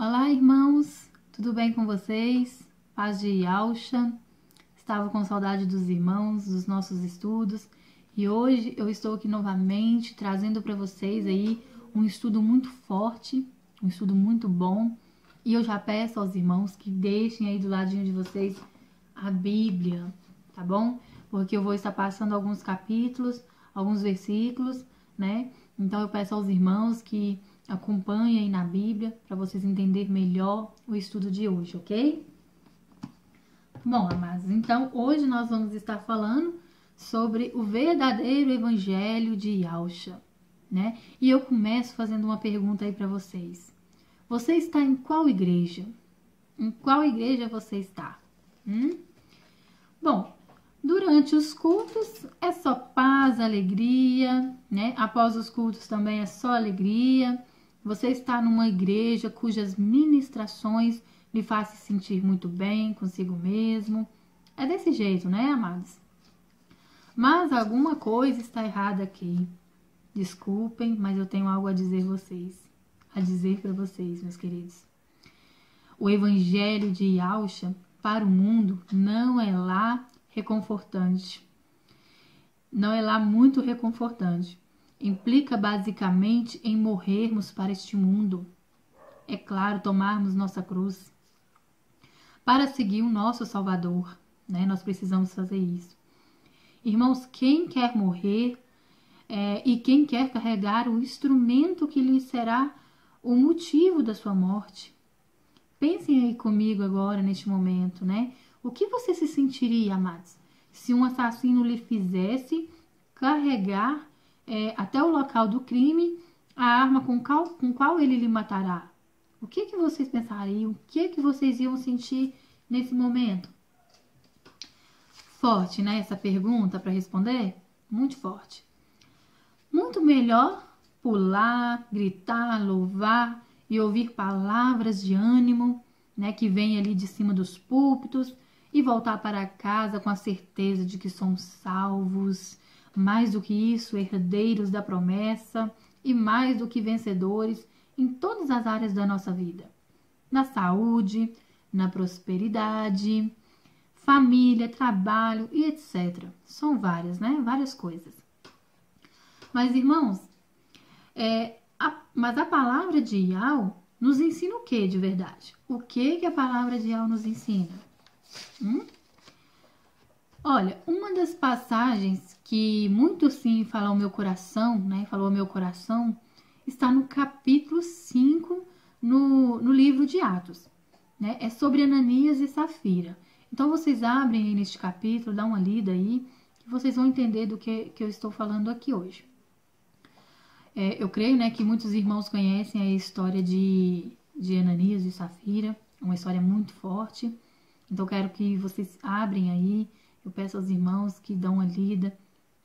Olá, irmãos, tudo bem com vocês? Paz de Yahshua. Estava com saudade dos irmãos, dos nossos estudos, e hoje eu estou aqui novamente trazendo para vocês aí um estudo muito forte, um estudo muito bom, e eu já peço aos irmãos que deixem aí do ladinho de vocês a Bíblia, tá bom? Porque eu vou estar passando alguns capítulos, alguns versículos, né? Então eu peço aos irmãos que acompanhem aí na Bíblia para vocês entenderem melhor o estudo de hoje, ok? Bom, amados, então hoje nós vamos estar falando sobre o verdadeiro evangelho de Yahshua, né? E eu começo fazendo uma pergunta aí para vocês. Você está em qual igreja? Em qual igreja você está? Bom, durante os cultos é só paz, alegria, né? Após os cultos também é só alegria. Você está numa igreja cujas ministrações lhe fazem se sentir muito bem consigo mesmo. É desse jeito, né, amados? Mas alguma coisa está errada aqui. Desculpem, mas eu tenho algo a dizer para vocês, meus queridos. O evangelho de Yahshua para o mundo não é lá reconfortante. Não é lá muito reconfortante. Implica basicamente em morrermos para este mundo. É claro, tomarmos nossa cruz. Para seguir o nosso Salvador, né? Nós precisamos fazer isso. Irmãos, quem quer morrer e quem quer carregar o instrumento que lhe será o motivo da sua morte? Pensem aí comigo agora, neste momento, né? O que você se sentiria, amados, se um assassino lhe fizesse carregar até o local do crime a arma com qual ele lhe matará? O que vocês pensariam? O que vocês iam sentir nesse momento? Forte, né? Essa pergunta para responder? Muito forte. Muito melhor pular, gritar, louvar e ouvir palavras de ânimo, né? Que vêm ali de cima dos púlpitos e voltar para casa com a certeza de que somos salvos. Mais do que isso, herdeiros da promessa e mais do que vencedores em todas as áreas da nossa vida. Na saúde, na prosperidade, família, trabalho e etc. São várias, né? Várias coisas. Mas, irmãos, mas a palavra de Yahweh nos ensina o que de verdade? O que a palavra de Yahweh nos ensina? Olha, uma das passagens que muito sim fala ao meu coração, né? Falou ao meu coração, está no capítulo 5, no livro de Atos, né? É sobre Ananias e Safira. Então, vocês abrem aí neste capítulo, dá uma lida aí, que vocês vão entender do que eu estou falando aqui hoje. Eu creio, né, que muitos irmãos conhecem a história de Ananias e Safira, uma história muito forte. Então, quero que vocês abrem aí. Eu peço aos irmãos que dão uma lida,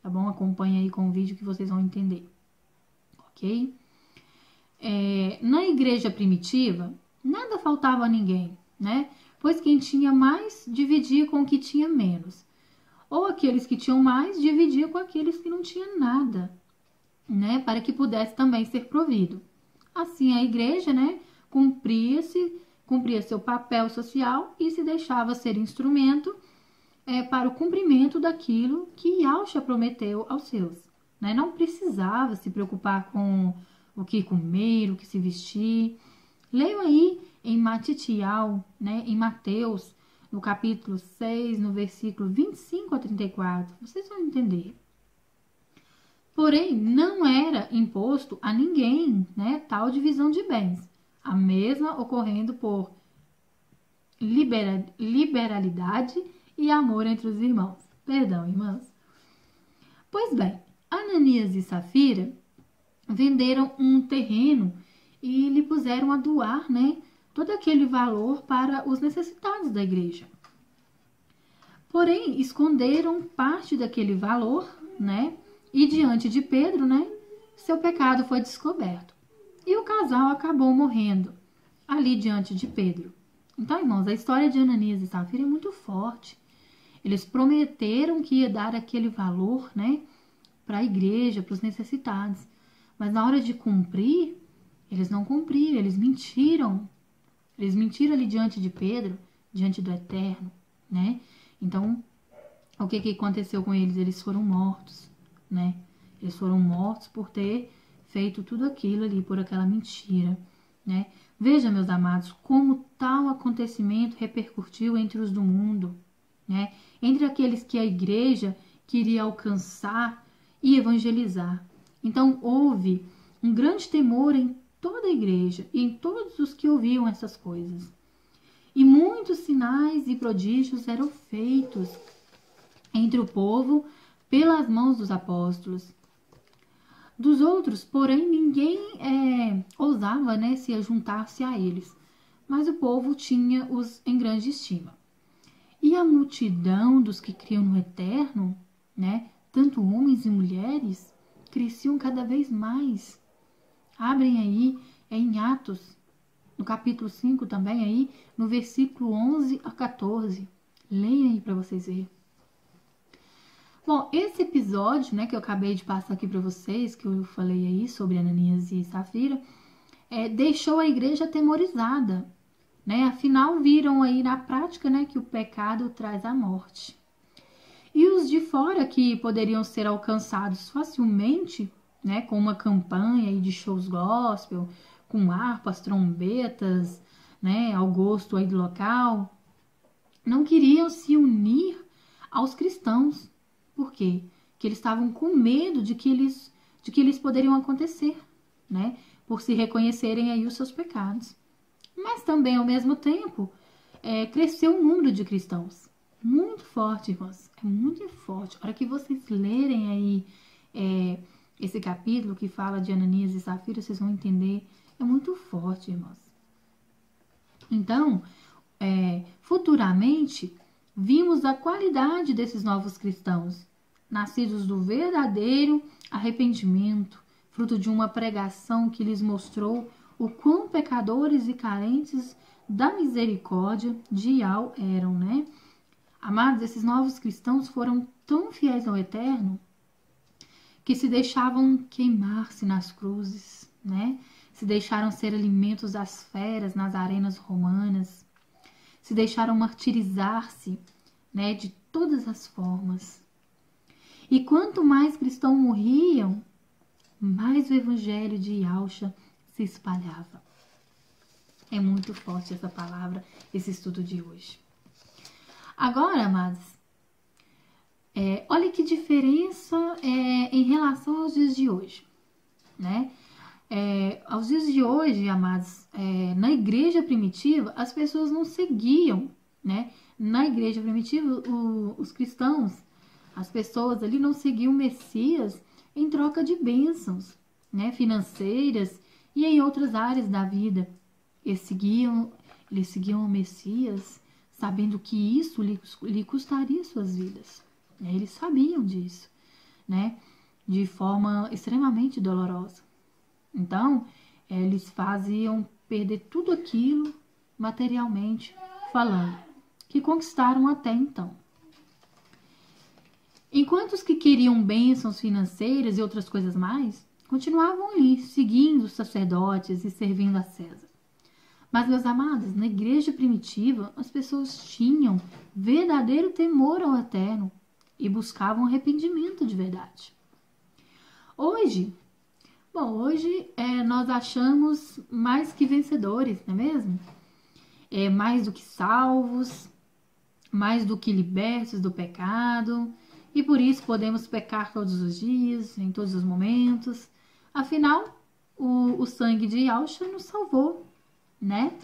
tá bom? Acompanhem aí com o vídeo que vocês vão entender, ok? Na igreja primitiva, nada faltava a ninguém, né? Pois quem tinha mais dividia com o que tinha menos. Ou aqueles que tinham mais dividiam com aqueles que não tinham nada, né? Para que pudesse também ser provido. Assim, a igreja, né, cumpria seu papel social e se deixava ser instrumento para o cumprimento daquilo que Yahshua prometeu aos seus, né? Não precisava se preocupar com o que comer, o que se vestir. Leiam aí em Matitial, né, em Mateus, no capítulo 6, no versículo 25 a 34. Vocês vão entender. Porém, não era imposto a ninguém, né, tal divisão de bens, a mesma ocorrendo por liberalidade e amor entre os irmãos. Perdão, irmãos. Pois bem, Ananias e Safira venderam um terreno e lhe puseram a doar, né, todo aquele valor para os necessitados da igreja. Porém, esconderam parte daquele valor, né, e diante de Pedro, né, seu pecado foi descoberto. E o casal acabou morrendo ali diante de Pedro. Então, irmãos, a história de Ananias e Safira é muito forte. Eles prometeram que ia dar aquele valor, né, para a igreja, para os necessitados. Mas na hora de cumprir, eles não cumpriram, eles mentiram Eles mentiram ali diante de Pedro, diante do Eterno, né? Então, o que aconteceu com eles? Eles foram mortos, né? Eles foram mortos por ter feito tudo aquilo ali, por aquela mentira, né? Veja, meus amados, como tal acontecimento repercutiu entre os do mundo, né? Entre aqueles que a igreja queria alcançar e evangelizar. Então, houve um grande temor em toda a igreja e em todos os que ouviam essas coisas. E muitos sinais e prodígios eram feitos entre o povo pelas mãos dos apóstolos. Dos outros, porém, ninguém ousava, né, se juntar-se a eles, mas o povo tinha-os em grande estima. E a multidão dos que criam no Eterno, né, tanto homens e mulheres, cresciam cada vez mais. Abrem aí, em Atos, no capítulo 5 também, aí, no versículo 11 a 14. Leiam aí para vocês verem. Bom, esse episódio, né, que eu acabei de passar aqui para vocês, que eu falei aí sobre Ananias e Safira, deixou a igreja atemorizada, né? Afinal, viram aí na prática, né, que o pecado traz a morte. E os de fora, que poderiam ser alcançados facilmente, né, com uma campanha aí de shows gospel, com harpas, trombetas, né, ao gosto aí do local, não queriam se unir aos cristãos. Por quê? Porque eles estavam com medo de que eles poderiam acontecer, né? Por se reconhecerem aí os seus pecados. Mas também, ao mesmo tempo, cresceu o número de cristãos. Muito forte, irmãos. É muito forte. A hora que vocês lerem aí esse capítulo que fala de Ananias e Safira, vocês vão entender. É muito forte, irmãos. Então, futuramente, vimos a qualidade desses novos cristãos, nascidos do verdadeiro arrependimento, fruto de uma pregação que lhes mostrou o quão pecadores e carentes da misericórdia de Yahweh eram, né? Amados, esses novos cristãos foram tão fiéis ao Eterno que se deixavam queimar-se nas cruzes, né? Se deixaram ser alimentos das feras nas arenas romanas, se deixaram martirizar-se, né, de todas as formas. E quanto mais cristãos morriam, mais o evangelho de Yahshua se espalhava. É muito forte essa palavra, esse estudo de hoje. Agora, amados, olha que diferença em relação aos dias de hoje, né? Aos dias de hoje, amados, na igreja primitiva, as pessoas não seguiam, né? Na igreja primitiva, os cristãos, as pessoas ali não seguiam o Messias em troca de bênçãos, né, financeiras e em outras áreas da vida. Eles seguiam o Messias sabendo que isso lhe custaria suas vidas. Eles sabiam disso, né, de forma extremamente dolorosa. Então, eles faziam perder tudo aquilo, materialmente falando, que conquistaram até então. Enquanto os que queriam bênçãos financeiras e outras coisas mais, continuavam ali, seguindo os sacerdotes e servindo a César. Mas, meus amados, na igreja primitiva, as pessoas tinham verdadeiro temor ao Eterno e buscavam arrependimento de verdade. Hoje nós achamos mais que vencedores, não é mesmo? Mais do que salvos, mais do que libertos do pecado, e por isso podemos pecar todos os dias, em todos os momentos. Afinal, o sangue de Yahshua nos salvou, né?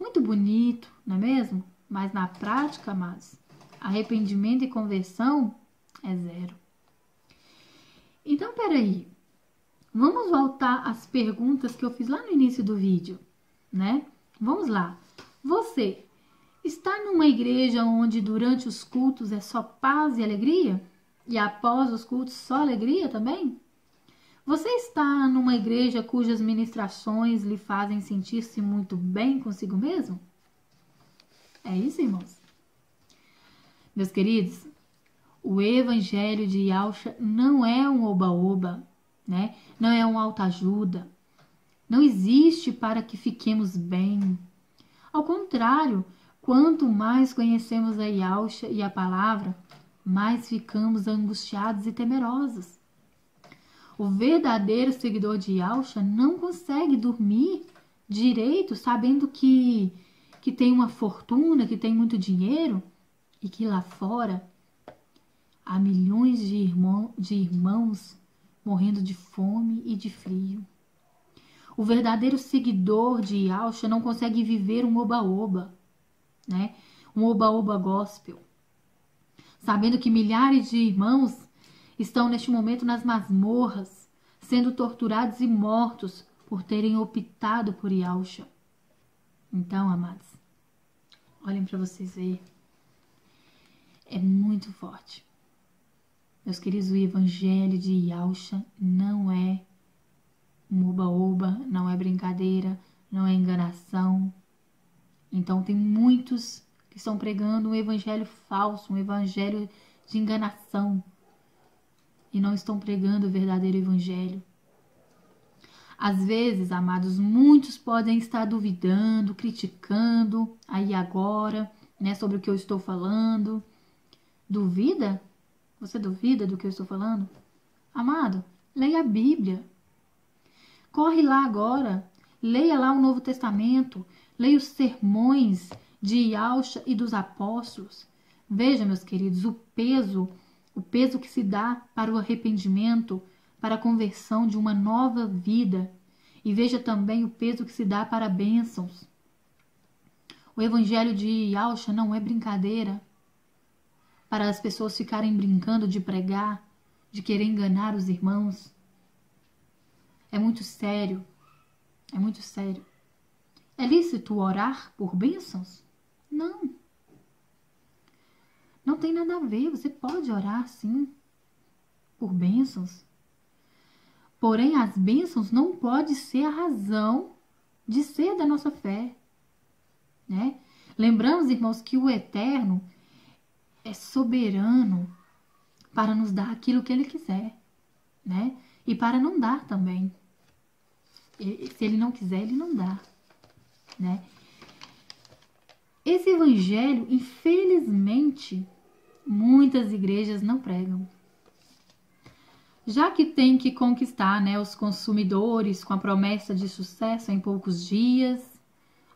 Muito bonito, não é mesmo? Mas na prática, amados, arrependimento e conversão é zero. Então, peraí. Vamos voltar às perguntas que eu fiz lá no início do vídeo, né? Vamos lá. Você está numa igreja onde durante os cultos é só paz e alegria? E após os cultos só alegria também? Você está numa igreja cujas ministrações lhe fazem sentir-se muito bem consigo mesmo? É isso, irmãos? Meus queridos, o evangelho de Yahshua não é um oba-oba, né? Não é um autoajuda. Não existe para que fiquemos bem. Ao contrário, quanto mais conhecemos a Yahusha e a palavra, mais ficamos angustiados e temerosos. O verdadeiro seguidor de Yahusha não consegue dormir direito sabendo que tem uma fortuna, que tem muito dinheiro e que lá fora há milhões de irmãos morrendo de fome e de frio. O verdadeiro seguidor de Yahusha não consegue viver um oba-oba, né? Um oba-oba gospel, sabendo que milhares de irmãos estão neste momento nas masmorras, sendo torturados e mortos por terem optado por Yahusha. Então, amados, olhem para vocês verem. É muito forte. Meus queridos, o evangelho de Yahusha não é um oba-oba, não é brincadeira, não é enganação. Então tem muitos que estão pregando um evangelho falso, um evangelho de enganação, e não estão pregando o verdadeiro evangelho. Às vezes, amados, muitos podem estar duvidando, criticando aí agora, né, sobre o que eu estou falando. Duvida? Você duvida do que eu estou falando? Amado, leia a Bíblia. Corre lá agora, leia lá o Novo Testamento, leia os sermões de Yahusha e dos apóstolos. Veja, meus queridos, o peso que se dá para o arrependimento, para a conversão de uma nova vida. E veja também o peso que se dá para bênçãos. O evangelho de Yahusha não é brincadeira para as pessoas ficarem brincando de pregar, de querer enganar os irmãos. É muito sério. É muito sério. É lícito orar por bênçãos? Não. Não tem nada a ver. Você pode orar, sim, por bênçãos. Porém, as bênçãos não podem ser a razão de ser da nossa fé, né? Lembramos, irmãos, que o Eterno é soberano para nos dar aquilo que Ele quiser, né? E para não dar também. Se Ele não quiser, Ele não dá, né? Esse evangelho, infelizmente, muitas igrejas não pregam. Já que tem que conquistar, né, os consumidores com a promessa de sucesso em poucos dias,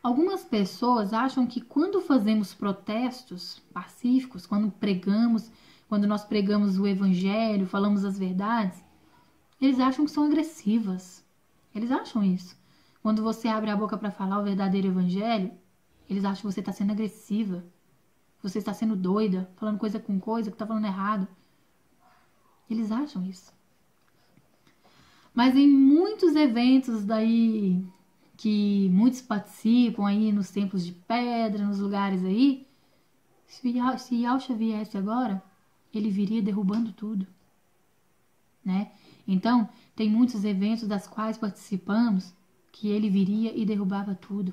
algumas pessoas acham que quando fazemos protestos pacíficos, quando nós pregamos o evangelho, falamos as verdades, eles acham que são agressivas. Eles acham isso. Quando você abre a boca para falar o verdadeiro evangelho, eles acham que você está sendo agressiva. Você está sendo doida, falando coisa com coisa, que está falando errado. Eles acham isso. Mas em muitos eventos daí que muitos participam aí nos templos de pedra, nos lugares aí, se Yahusha viesse agora, ele viria derrubando tudo, né? Então, tem muitos eventos das quais participamos que ele viria e derrubava tudo.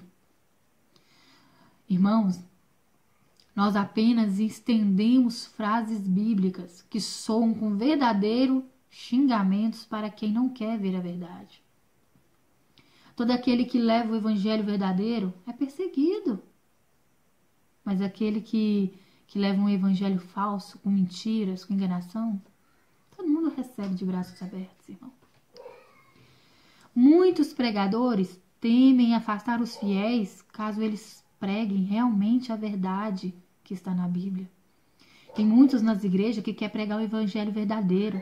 Irmãos, nós apenas estendemos frases bíblicas que soam com verdadeiro xingamentos para quem não quer ver a verdade. Todo aquele que leva o evangelho verdadeiro é perseguido. Mas aquele que leva um evangelho falso, com mentiras, com enganação, todo mundo recebe de braços abertos, irmão. Muitos pregadores temem afastar os fiéis caso eles preguem realmente a verdade que está na Bíblia. Tem muitos nas igrejas que querem pregar o evangelho verdadeiro,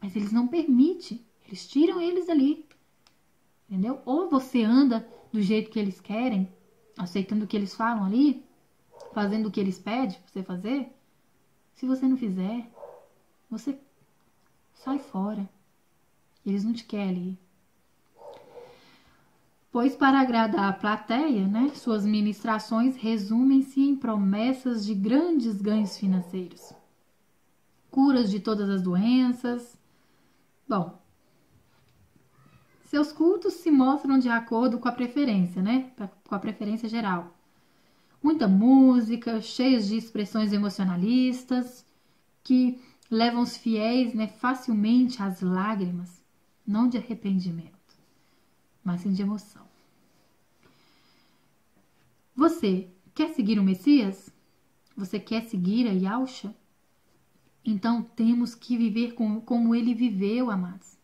mas eles não permitem, eles tiram eles dali, entendeu? Ou você anda do jeito que eles querem, aceitando o que eles falam ali, fazendo o que eles pedem pra você fazer. Se você não fizer, você sai fora. Eles não te querem ali. Pois para agradar a plateia, né, suas ministrações resumem-se em promessas de grandes ganhos financeiros. Curas de todas as doenças. Bom, seus cultos se mostram de acordo com a preferência, né, com a preferência geral. Muita música, cheios de expressões emocionalistas, que levam os fiéis, né, facilmente às lágrimas, não de arrependimento, mas sim de emoção. Você quer seguir o Messias? Você quer seguir a Yahshua? Então temos que viver como ele viveu, amados.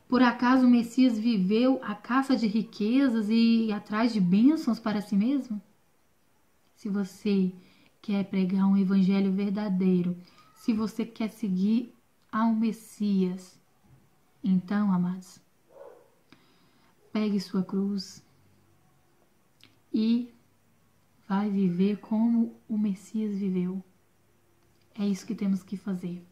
Por acaso o Messias viveu a caça de riquezas e atrás de bênçãos para si mesmo? Se você quer pregar um evangelho verdadeiro, se você quer seguir ao Messias, então, amados, pegue sua cruz e vai viver como o Messias viveu. É isso que temos que fazer.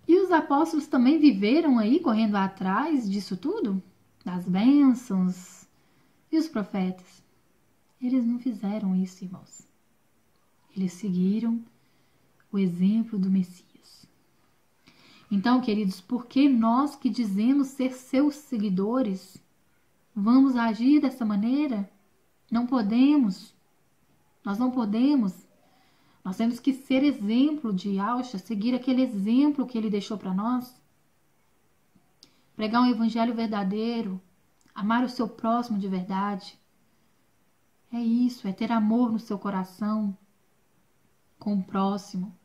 E os apóstolos também viveram aí, correndo atrás disso tudo? Das bênçãos? E os profetas? Eles não fizeram isso, irmãos. Eles seguiram o exemplo do Messias. Então, queridos, por que nós que dizemos ser seus seguidores vamos agir dessa maneira? Não podemos. Nós não podemos. Nós temos que ser exemplo de Yahshua, seguir aquele exemplo que ele deixou para nós. Pregar um evangelho verdadeiro, amar o seu próximo de verdade. É isso, é ter amor no seu coração com o próximo.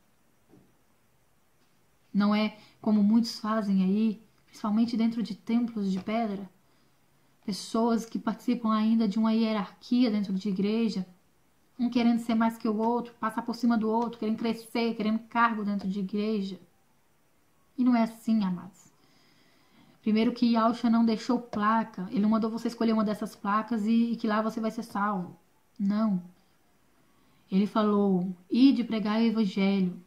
Não é como muitos fazem aí, principalmente dentro de templos de pedra. Pessoas que participam ainda de uma hierarquia dentro de igreja, um querendo ser mais que o outro, passar por cima do outro, querendo crescer, querendo cargo dentro de igreja. E não é assim, amados. Primeiro que Yahshua não deixou placa, ele não mandou você escolher uma dessas placas e que lá você vai ser salvo. Não. Ele falou, ide pregar o evangelho.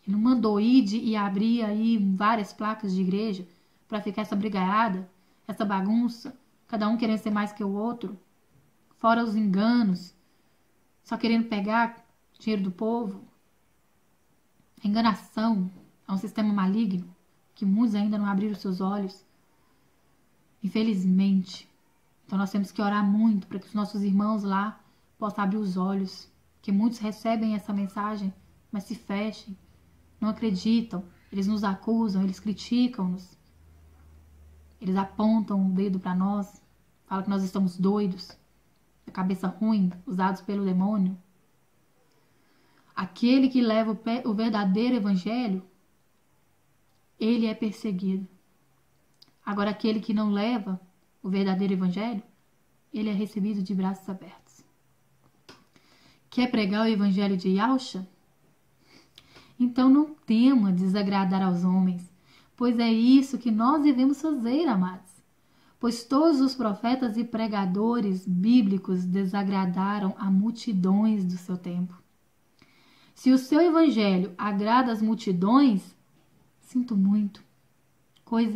Ele não mandou ide e abrir aí várias placas de igreja para ficar essa brigaiada, essa bagunça, cada um querendo ser mais que o outro, fora os enganos, só querendo pegar dinheiro do povo. A enganação é um sistema maligno que muitos ainda não abriram seus olhos. Infelizmente. Então nós temos que orar muito para que os nossos irmãos lá possam abrir os olhos. Que muitos recebem essa mensagem, mas se fechem, não acreditam. Eles nos acusam, eles criticam-nos. Eles apontam o dedo para nós, falam que nós estamos doidos, a cabeça ruim, usados pelo demônio. Aquele que leva o verdadeiro evangelho, ele é perseguido. Agora, aquele que não leva o verdadeiro evangelho, ele é recebido de braços abertos. Quer pregar o evangelho de Yahshua? Então não tema desagradar aos homens, pois é isso que nós devemos fazer, amados. Pois todos os profetas e pregadores bíblicos desagradaram a multidões do seu tempo. Se o seu evangelho agrada as multidões, sinto muito,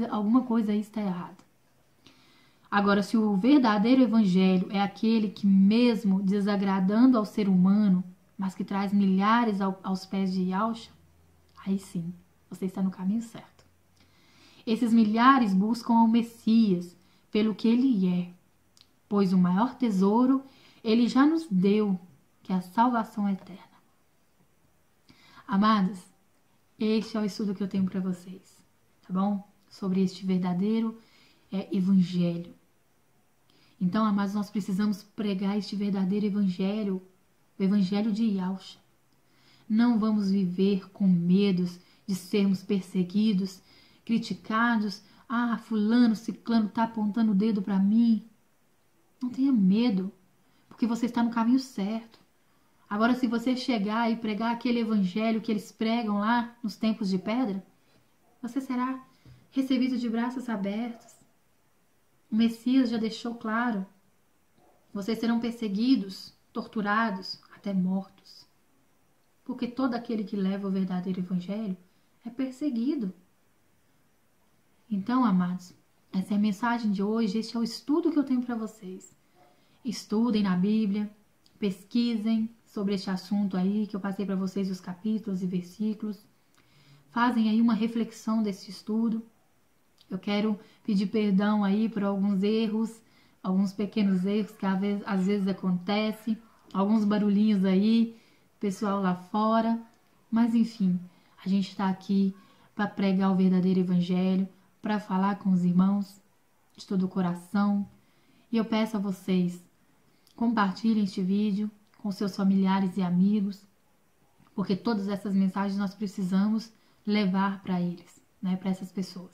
alguma coisa aí está errada. Agora, se o verdadeiro evangelho é aquele que, mesmo desagradando ao ser humano, mas que traz milhares aos pés de Yahshua, aí sim, você está no caminho certo. Esses milhares buscam ao Messias pelo que ele é, pois o maior tesouro ele já nos deu, que é a salvação eterna. Amados, este é o estudo que eu tenho para vocês, tá bom? Sobre este verdadeiro evangelho. Então, amados, nós precisamos pregar este verdadeiro evangelho, o evangelho de Yahshua. Não vamos viver com medos de sermos perseguidos, criticados. Ah, fulano, ciclano está apontando o dedo para mim. Não tenha medo, porque você está no caminho certo. Agora, se você chegar e pregar aquele evangelho que eles pregam lá nos tempos de pedra, você será recebido de braços abertos. O Messias já deixou claro. Vocês serão perseguidos, torturados, até mortos. Porque todo aquele que leva o verdadeiro evangelho é perseguido. Então, amados, essa é a mensagem de hoje, este é o estudo que eu tenho para vocês. Estudem na Bíblia, pesquisem sobre este assunto aí, que eu passei para vocês os capítulos e versículos. Fazem aí uma reflexão desse estudo. Eu quero pedir perdão aí por alguns erros, alguns pequenos erros que às vezes acontecem, alguns barulhinhos aí, pessoal lá fora. Mas enfim, a gente está aqui para pregar o verdadeiro evangelho, para falar com os irmãos de todo o coração E eu peço a vocês, compartilhem este vídeo com seus familiares e amigos, porque todas essas mensagens nós precisamos levar para eles, né, para essas pessoas,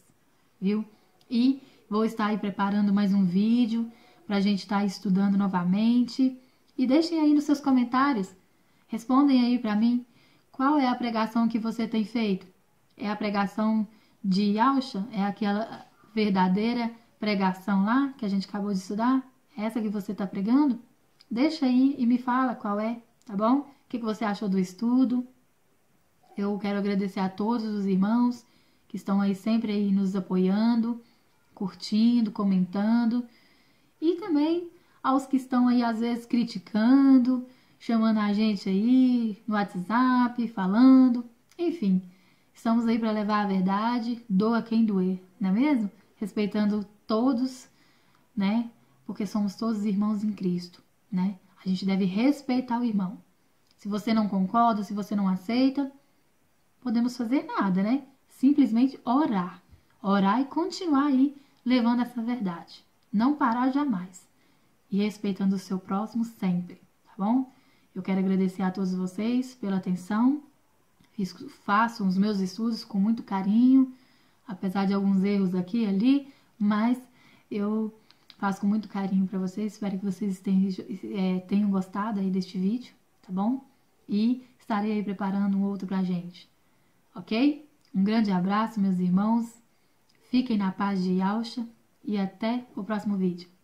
viu? E vou estar aí preparando mais um vídeo para a gente estar estudando novamente. E deixem aí nos seus comentários, respondem aí para mim, qual é a pregação que você tem feito? É a pregação de Yahusha? É aquela verdadeira pregação lá que a gente acabou de estudar? É essa que você está pregando? Deixa aí e me fala qual é, tá bom? O que você achou do estudo? Eu quero agradecer a todos os irmãos que estão aí sempre aí nos apoiando, curtindo, comentando. E também aos que estão aí às vezes criticando, chamando a gente aí no WhatsApp, falando. Enfim, estamos aí para levar a verdade, doa quem doer, não é mesmo? Respeitando todos, né? Porque somos todos irmãos em Cristo, né? A gente deve respeitar o irmão. Se você não concorda, se você não aceita, podemos fazer nada, né? Simplesmente orar. Orar e continuar aí levando essa verdade. Não parar jamais. E respeitando o seu próximo sempre, tá bom? Eu quero agradecer a todos vocês pela atenção. Faço os meus estudos com muito carinho, apesar de alguns erros aqui e ali, mas eu faço com muito carinho para vocês. Espero que vocês tenham gostado aí deste vídeo, tá bom? E estarei aí preparando um outro pra gente, ok? Um grande abraço, meus irmãos. Fiquem na paz de Yahusha e até o próximo vídeo.